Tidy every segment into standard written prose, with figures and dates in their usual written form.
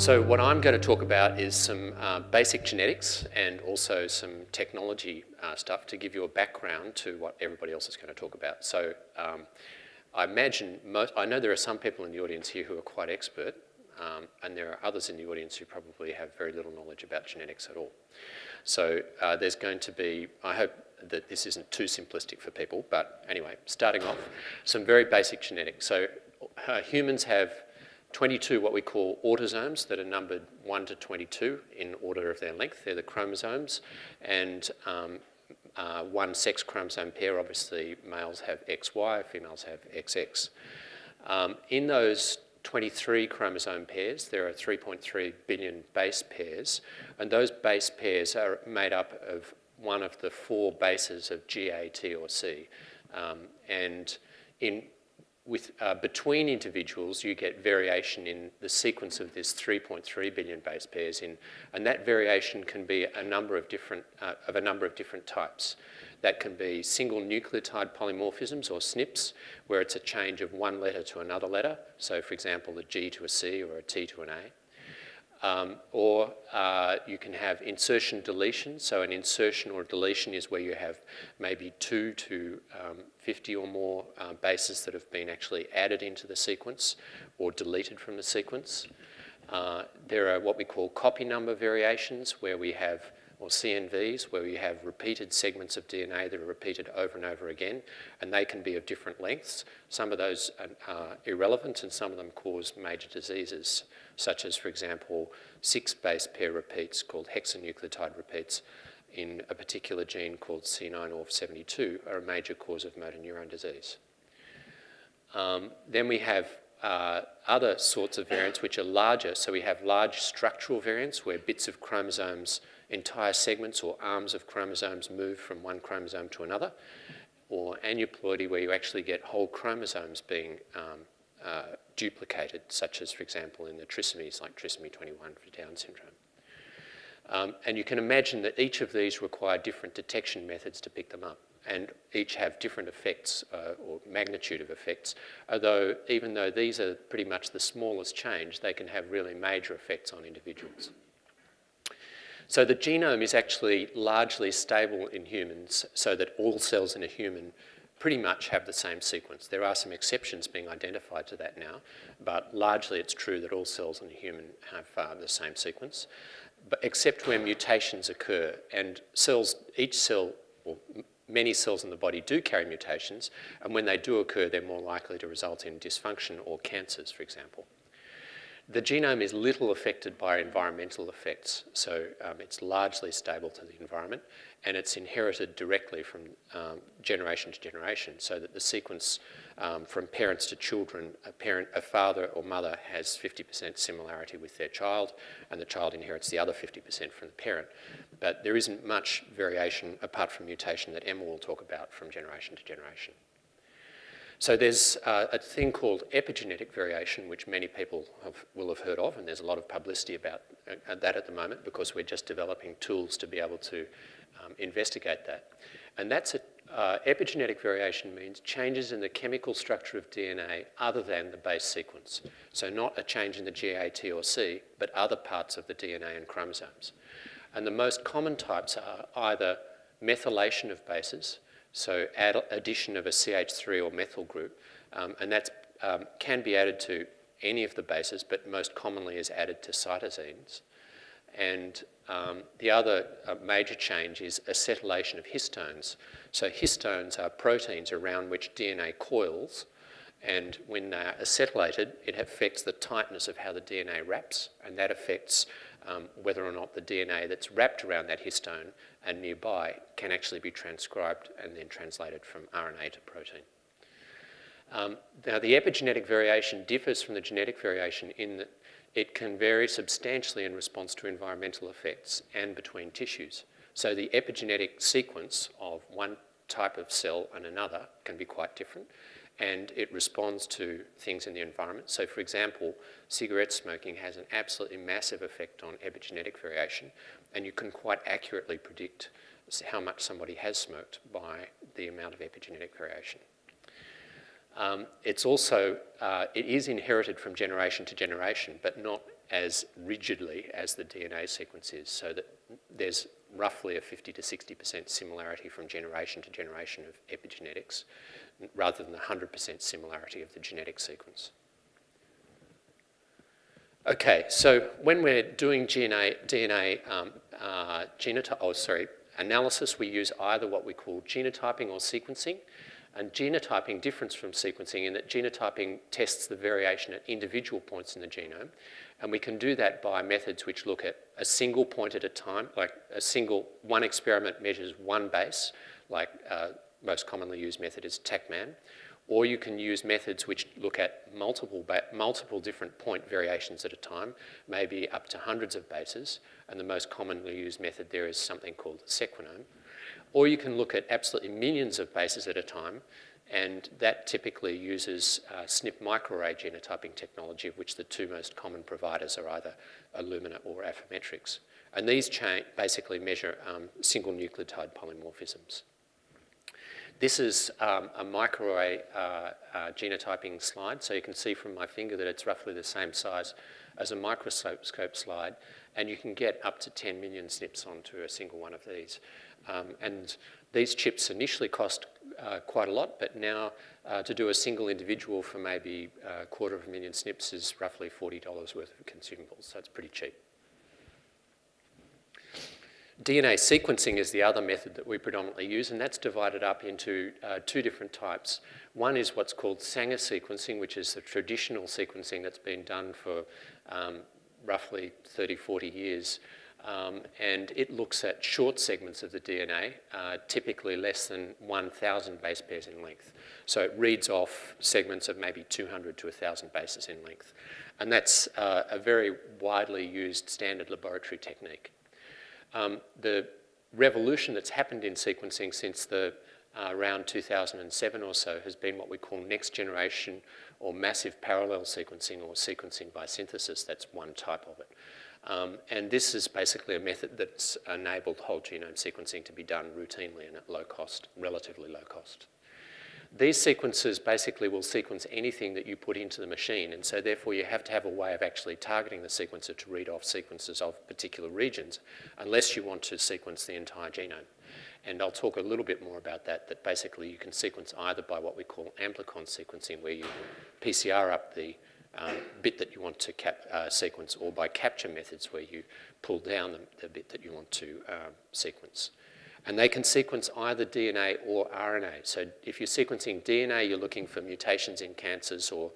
So what I'm going to talk about is some basic genetics and also some technology stuff to give you a background to what everybody else is going to talk about. So I imagine, I know there are some people in the audience here who are quite expert, and there are others in the audience who probably have very little knowledge about genetics at all. So there's going to be, I hope that this isn't too simplistic for people, but anyway, starting off, some very basic genetics. So humans have 22 what we call autosomes that are numbered 1 to 22 in order of their length. They're the chromosomes, and one sex chromosome pair. Obviously, males have XY, females have XX. In those 23 chromosome pairs, there are 3.3 billion base pairs, and those base pairs are made up of one of the 4 bases of G, A, T, or C. Between individuals, you get variation in the sequence of this 3.3 billion base pairs and that variation can be a number of different types. That can be single nucleotide polymorphisms, or SNPs, where it's a change of one letter to another letter. So, for example, a G to a C or a T to an A. Or you can have insertion deletion. So an insertion or deletion is where you have maybe 2 to 50 or more bases that have been actually added into the sequence or deleted from the sequence. There are what we call copy number variations, where we have, or CNVs, where we have repeated segments of DNA that are repeated over and over again, and they can be of different lengths. Some of those are irrelevant, and some of them cause major diseases, such as, for example, 6 base pair repeats called hexanucleotide repeats in a particular gene called C9orf72 are a major cause of motor neuron disease. Then we have other sorts of variants which are larger. So we have large structural variants where bits of chromosomes, entire segments or arms of chromosomes move from one chromosome to another, or aneuploidy, where you actually get whole chromosomes being duplicated, such as, for example, in the trisomies, like trisomy 21 for Down syndrome. And you can imagine that each of these require different detection methods to pick them up, and each have different effects or magnitude of effects, although even though these are pretty much the smallest change, they can have really major effects on individuals. So the genome is actually largely stable in humans, so that all cells in a human pretty much have the same sequence. There are some exceptions being identified to that now, but largely it's true that all cells in a human have the same sequence, but except where mutations occur. And each cell, or many cells in the body do carry mutations, and when they do occur, they're more likely to result in dysfunction or cancers, for example. The genome is little affected by environmental effects, so it's largely stable to the environment, and it's inherited directly from generation to generation, so that the sequence from parents to children, a father or mother has 50% similarity with their child, and the child inherits the other 50% from the parent. But there isn't much variation, apart from mutation, that Emma will talk about, from generation to generation. So there's a thing called epigenetic variation, which many people will have heard of, and there's a lot of publicity about that at the moment, because we're just developing tools to be able to investigate that. And that's epigenetic variation means changes in the chemical structure of DNA other than the base sequence. So not a change in the G, A, T, or C, but other parts of the DNA and chromosomes. And the most common types are either methylation of bases, so addition of a CH3 or methyl group, and that can be added to any of the bases, but most commonly is added to cytosines. And the other major change is acetylation of histones. So histones are proteins around which DNA coils, and when they're acetylated, it affects the tightness of how the DNA wraps, and that affects whether or not the DNA that's wrapped around that histone and nearby can actually be transcribed and then translated from RNA to protein. Now, the epigenetic variation differs from the genetic variation in that it can vary substantially in response to environmental effects and between tissues. So the epigenetic sequence of one type of cell and another can be quite different, and it responds to things in the environment. So, for example, cigarette smoking has an absolutely massive effect on epigenetic variation, and you can quite accurately predict how much somebody has smoked by the amount of epigenetic variation. It is inherited from generation to generation, but not as rigidly as the DNA sequence is, so that there's roughly a 50 to 60% similarity from generation to generation of epigenetics, rather than the 100% similarity of the genetic sequence. Okay, so when we're doing analysis, we use either what we call genotyping or sequencing. And genotyping differs from sequencing in that genotyping tests the variation at individual points in the genome. And we can do that by methods which look at a single point at a time, like one experiment measures one base, like most commonly used method is TaqMan. Or you can use methods which look at multiple different point variations at a time, maybe up to hundreds of bases. And the most commonly used method there is something called sequenome. Or you can look at absolutely millions of bases at a time, and that typically uses SNP microarray genotyping technology, of which the two most common providers are either Illumina or Affymetrix. And these basically measure single nucleotide polymorphisms. This is a microarray genotyping slide, so you can see from my finger that it's roughly the same size as a microscope slide, and you can get up to 10 million SNPs onto a single one of these. And these chips initially cost quite a lot, but now to do a single individual for maybe a $250,000 SNPs is roughly $40 worth of consumables, so it's pretty cheap. DNA sequencing is the other method that we predominantly use, and that's divided up into two different types. One is what's called Sanger sequencing, which is the traditional sequencing that's been done for roughly 30, 40 years. And it looks at short segments of the DNA, typically less than 1,000 base pairs in length. So it reads off segments of maybe 200 to 1,000 bases in length. And that's a very widely used standard laboratory technique. The revolution that's happened in sequencing since around 2007 or so has been what we call next generation or massive parallel sequencing, or sequencing by synthesis. That's one type of it. And this is basically a method that's enabled whole genome sequencing to be done routinely and at low cost, relatively low cost. These sequences basically will sequence anything that you put into the machine, and so therefore you have to have a way of actually targeting the sequencer to read off sequences of particular regions, unless you want to sequence the entire genome. And I'll talk a little bit more about that basically you can sequence either by what we call amplicon sequencing, where you PCR up the bit that you want to sequence, or by capture methods where you pull down the bit that you want to sequence. And they can sequence either DNA or RNA. So if you're sequencing DNA, you're looking for mutations in cancers or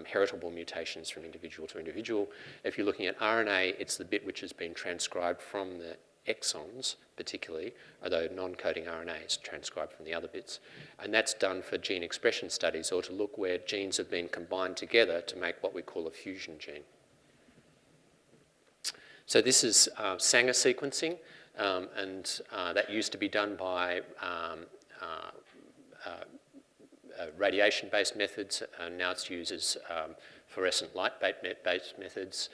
heritable mutations from individual to individual. If you're looking at RNA, it's the bit which has been transcribed from the exons, particularly, although non-coding RNA is transcribed from the other bits. And that's done for gene expression studies, or to look where genes have been combined together to make what we call a fusion gene. So this is Sanger sequencing. And that used to be done by radiation-based methods, and now it's used as fluorescent light-based methods.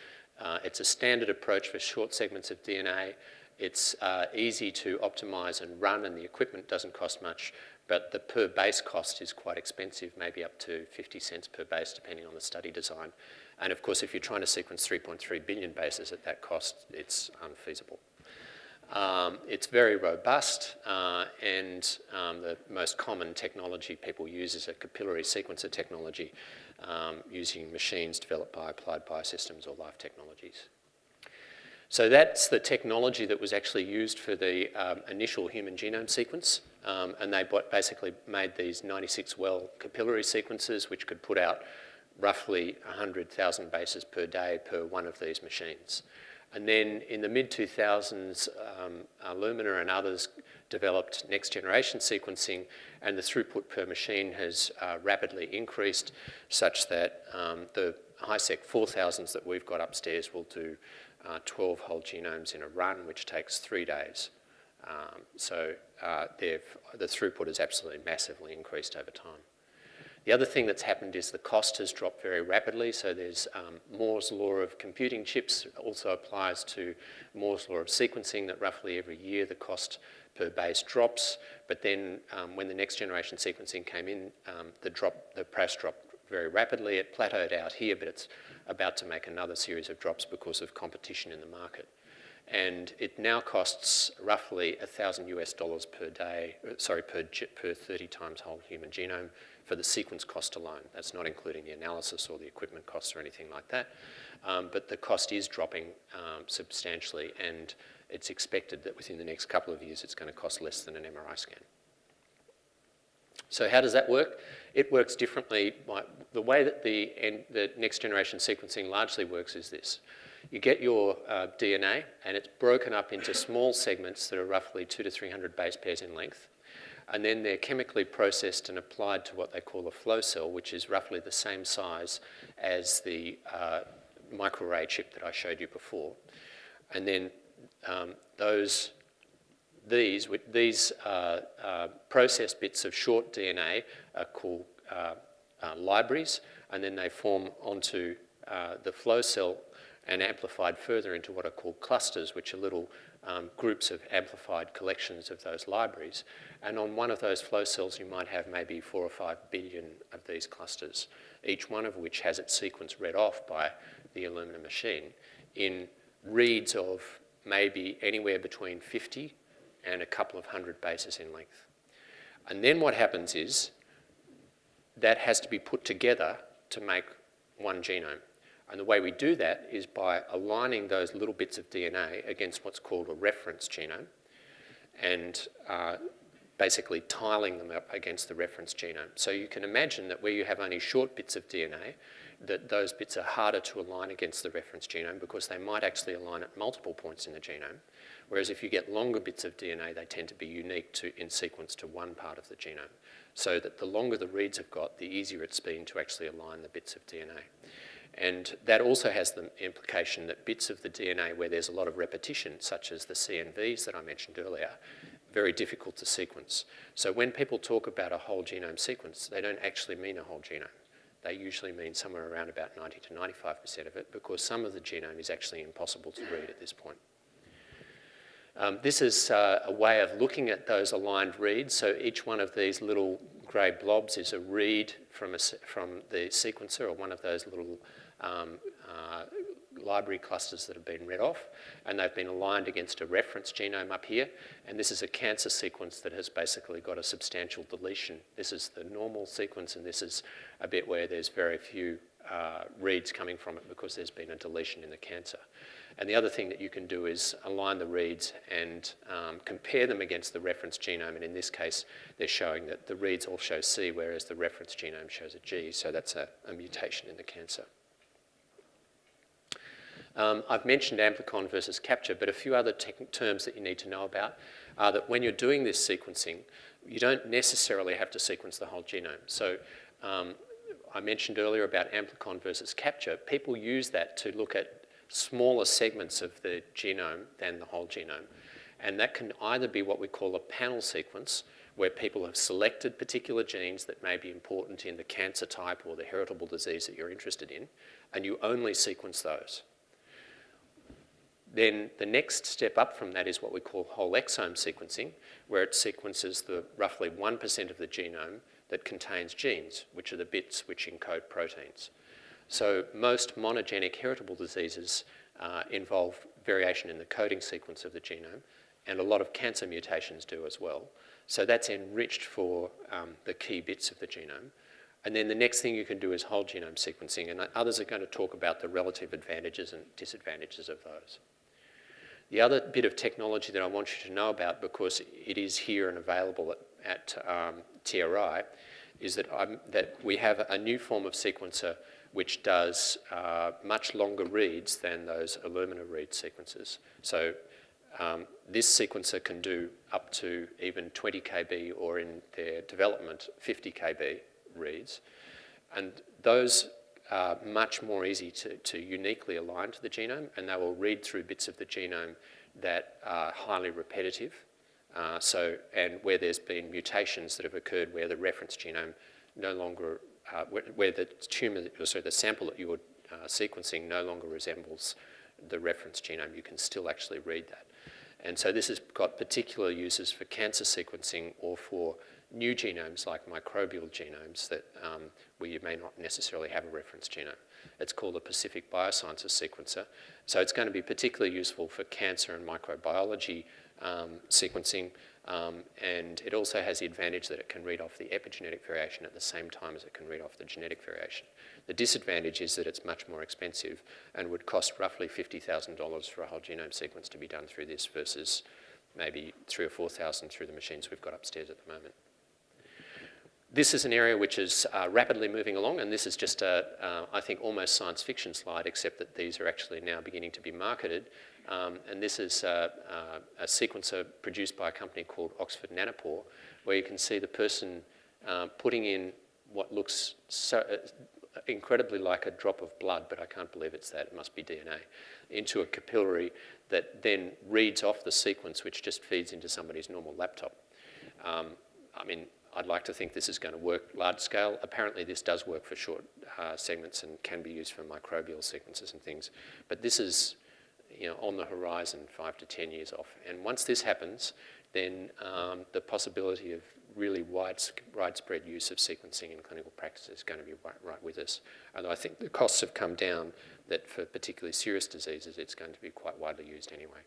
It's a standard approach for short segments of DNA. It's easy to optimize and run, and the equipment doesn't cost much, but the per base cost is quite expensive, maybe up to 50 cents per base, depending on the study design. And of course, if you're trying to sequence 3.3 billion bases at that cost, it's unfeasible. It's very robust, and the most common technology people use is a capillary sequencer technology using machines developed by Applied Biosystems or Life Technologies. So that's the technology that was actually used for the initial human genome sequence, and they basically made these 96-well capillary sequencers which could put out roughly 100,000 bases per day per one of these machines. And then in the mid-2000s, Illumina and others developed next-generation sequencing, and the throughput per machine has rapidly increased, such that the HiSeq 4000s that we've got upstairs will do 12 whole genomes in a run, which takes 3 days. So the throughput has absolutely massively increased over time. The other thing that's happened is the cost has dropped very rapidly. So there's Moore's law of computing chips also applies to Moore's law of sequencing, that roughly every year the cost per base drops. But then when the next generation sequencing came in, the price dropped very rapidly. It plateaued out here, but it's about to make another series of drops because of competition in the market. And it now costs roughly $1,000 per day, per 30 times whole human genome for the sequence cost alone. That's not including the analysis or the equipment costs or anything like that. But the cost is dropping substantially, and it's expected that within the next couple of years it's going to cost less than an MRI scan. So how does that work? It works differently. The way that the next generation sequencing largely works is this. You get your DNA, and it's broken up into small segments that are roughly 200 to 300 base pairs in length. And then they're chemically processed and applied to what they call a flow cell, which is roughly the same size as the microarray chip that I showed you before. And then these processed bits of short DNA are called libraries, and then they form onto the flow cell and amplified further into what are called clusters, which are little groups of amplified collections of those libraries. And on one of those flow cells, you might have maybe 4 or 5 billion of these clusters, each one of which has its sequence read off by the Illumina machine in reads of maybe anywhere between 50 and a couple of hundred bases in length. And then what happens is that has to be put together to make one genome. And the way we do that is by aligning those little bits of DNA against what's called a reference genome and basically tiling them up against the reference genome. So you can imagine that where you have only short bits of DNA, that those bits are harder to align against the reference genome because they might actually align at multiple points in the genome. Whereas if you get longer bits of DNA, they tend to be unique in sequence to one part of the genome. So that the longer the reads have got, the easier it's been to actually align the bits of DNA. And that also has the implication that bits of the DNA where there's a lot of repetition, such as the CNVs that I mentioned earlier, very difficult to sequence. So when people talk about a whole genome sequence, they don't actually mean a whole genome. They usually mean somewhere around about 90 to 95% of it, because some of the genome is actually impossible to read at this point. This is a way of looking at those aligned reads. So each one of these little grey blobs is a read from the sequencer, or one of those little library clusters that have been read off, and they've been aligned against a reference genome up here. And this is a cancer sequence that has basically got a substantial deletion. This is the normal sequence, and this is a bit where there's very few reads coming from it because there's been a deletion in the cancer. And the other thing that you can do is align the reads and compare them against the reference genome. And in this case, they're showing that the reads all show C, whereas the reference genome shows a G. So that's a mutation in the cancer. I've mentioned amplicon versus capture, but a few other terms that you need to know about are that when you're doing this sequencing, you don't necessarily have to sequence the whole genome. So I mentioned earlier about amplicon versus capture. People use that to look at smaller segments of the genome than the whole genome. And that can either be what we call a panel sequence, where people have selected particular genes that may be important in the cancer type or the heritable disease that you're interested in, and you only sequence those. Then the next step up from that is what we call whole exome sequencing, where it sequences the roughly 1% of the genome that contains genes, which are the bits which encode proteins. So most monogenic heritable diseases involve variation in the coding sequence of the genome, and a lot of cancer mutations do as well. So that's enriched for the key bits of the genome. And then the next thing you can do is whole genome sequencing, and others are going to talk about the relative advantages and disadvantages of those. The other bit of technology that I want you to know about, because it is here and available at TRI, is that we have a new form of sequencer which does much longer reads than those Illumina read sequences. So this sequencer can do up to even 20 kb, or in their development, 50 kb reads. And those are much more easy to uniquely align to the genome, and they will read through bits of the genome that are highly repetitive. And where there's been mutations that have occurred where the reference genome no longer, where the the sample that you're sequencing no longer resembles the reference genome, you can still actually read that. And so this has got particular uses for cancer sequencing or for new genomes like microbial genomes that where you may not necessarily have a reference genome. It's called a Pacific Biosciences sequencer. So it's going to be particularly useful for cancer and microbiology sequencing, and it also has the advantage that it can read off the epigenetic variation at the same time as it can read off the genetic variation. The disadvantage is that it's much more expensive and would cost roughly $50,000 for a whole genome sequence to be done through this versus maybe $3,000 or $4,000 through the machines we've got upstairs at the moment. This is an area which is rapidly moving along, and this is just a, I think, almost science fiction slide, except that these are actually now beginning to be marketed. And this is a sequencer produced by a company called Oxford Nanopore, where you can see the person putting in what looks so incredibly like a drop of blood, but I can't believe it's that, it must be DNA, into a capillary that then reads off the sequence, which just feeds into somebody's normal laptop. I mean, I'd like to think this is going to work large scale. Apparently this does work for short segments and can be used for microbial sequences and things. But this is, you know, on the horizon 5 to 10 years off. And once this happens, then the possibility of really widespread use of sequencing in clinical practice is going to be right with us. Although I think the costs have come down, that for particularly serious diseases, it's going to be quite widely used anyway.